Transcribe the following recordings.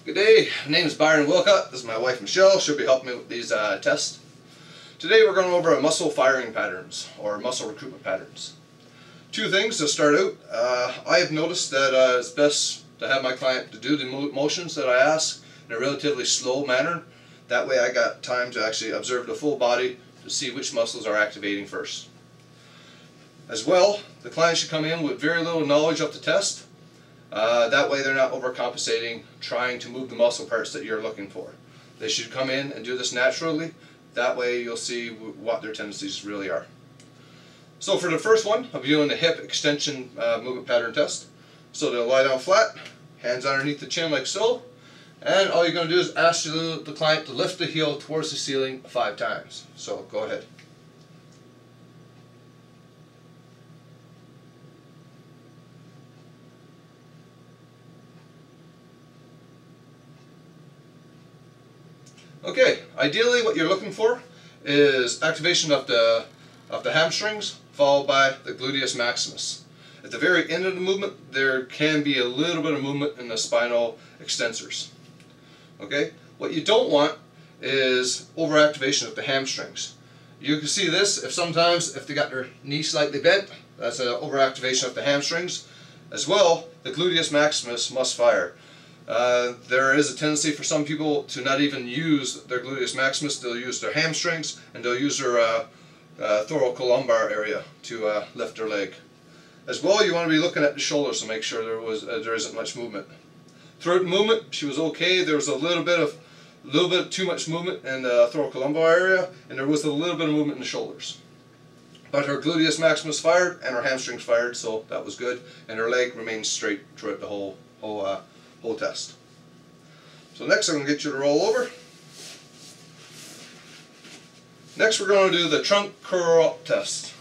Good day, my name is Byron Wilcott. This is my wife Michelle. She'll be helping me with these tests. Today we're going over muscle firing patterns or muscle recruitment patterns. Two things to start out. I have noticed that it's best to have my client to do the motions that I ask in a relatively slow manner. That way I got time to actually observe the full body to see which muscles are activating first. As well, the client should come in with very little knowledge of the test. That way they're not overcompensating, trying to move the muscle parts that you're looking for. They should come in and do this naturally. That way you'll see what their tendencies really are. So for the first one, I'll be doing the hip extension movement pattern test. So they'll lie down flat, hands underneath the chin like so, and all you're going to do is ask the client to lift the heel towards the ceiling 5 times. So go ahead. Okay, ideally what you're looking for is activation of the hamstrings followed by the gluteus maximus. At the very end of the movement there can be a little bit of movement in the spinal extensors. Okay, what you don't want is overactivation of the hamstrings. You can see this sometimes if they got their knee slightly bent, that's an overactivation of the hamstrings. As well, the gluteus maximus must fire. There is a tendency for some people to not even use their gluteus maximus. They'll use their hamstrings and they'll use their thoracolumbar area to lift their leg. As well, you want to be looking at the shoulders to make sure there isn't much movement. Throughout the movement, she was okay. There was a little bit too much movement in the thoracolumbar area, and there was a little bit of movement in the shoulders. But her gluteus maximus fired and her hamstrings fired, so that was good, and her leg remained straight throughout the whole test. So next I'm going to get you to roll over. Next we're going to do the trunk curl up test.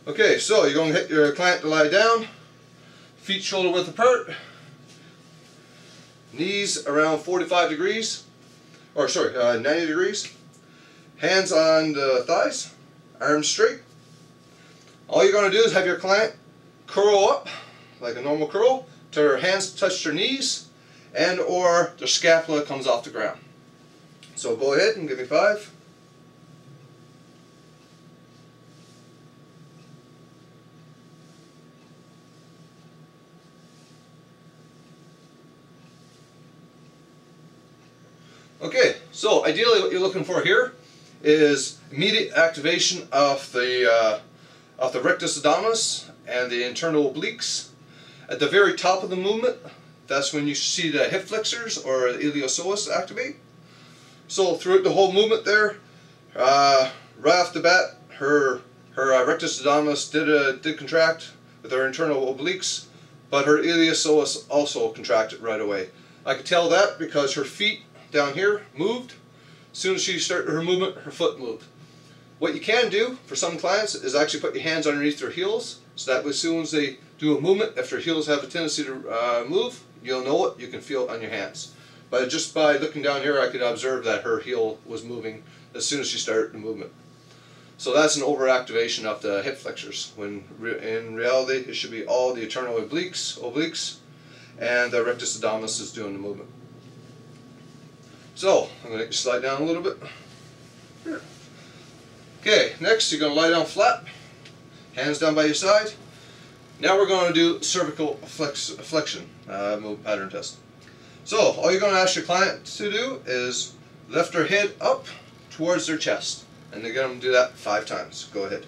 Okay, so you're going to hit your client to lie down, feet shoulder width apart, knees around 45 degrees, or sorry, 90 degrees, hands on the thighs, arms straight. All you're going to do is have your client curl up like a normal curl, till her hands touch their knees and or their scapula comes off the ground. So go ahead and give me 5. Okay, so ideally what you're looking for here is immediate activation of the rectus abdominis and the internal obliques. At the very top of the movement, that's when you see the hip flexors or the iliopsoas activate. So throughout the whole movement there, right off the bat, her rectus abdominis did contract with her internal obliques, but her iliopsoas also contracted right away. I could tell that because her feet down here moved. As soon as she started her movement, her foot moved. What you can do for some clients is actually put your hands underneath their heels, so that as soon as they do a movement, if their heels have a tendency to move, you'll know it, you can feel it on your hands. But just by looking down here, I could observe that her heel was moving as soon as she started the movement. So that's an overactivation of the hip flexors, when in reality it should be all the internal obliques, and the rectus abdominis is doing the movement. So, I'm going to slide down a little bit. Here. Okay, next you're going to lie down flat, hands down by your side. Now we're going to do cervical flexion movement pattern test. So, all you're going to ask your client to do is lift their head up towards their chest. And they're going to do that 5 times. Go ahead.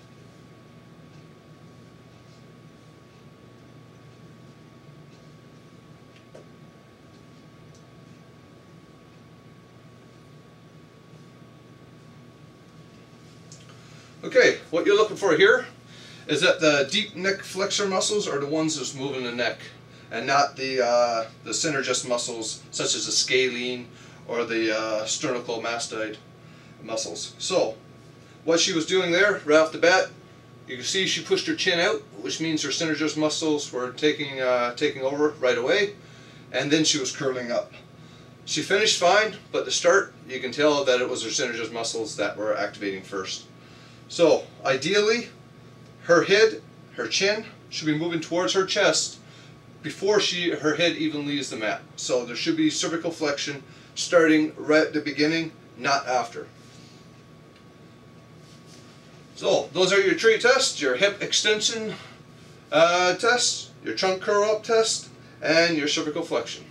Okay, what you're looking for here is that the deep neck flexor muscles are the ones that's moving the neck, and not the synergist muscles such as the scalene or the sternocleidomastoid muscles. So, what she was doing there, right off the bat, you can see she pushed her chin out, which means her synergist muscles were taking over right away, and then she was curling up. She finished fine, but to start, you can tell that it was her synergist muscles that were activating first. So, ideally, her head, her chin, should be moving towards her chest before her head even leaves the mat. So there should be cervical flexion starting right at the beginning, not after. So those are your tree tests, your hip extension test, your trunk curl up test, and your cervical flexion.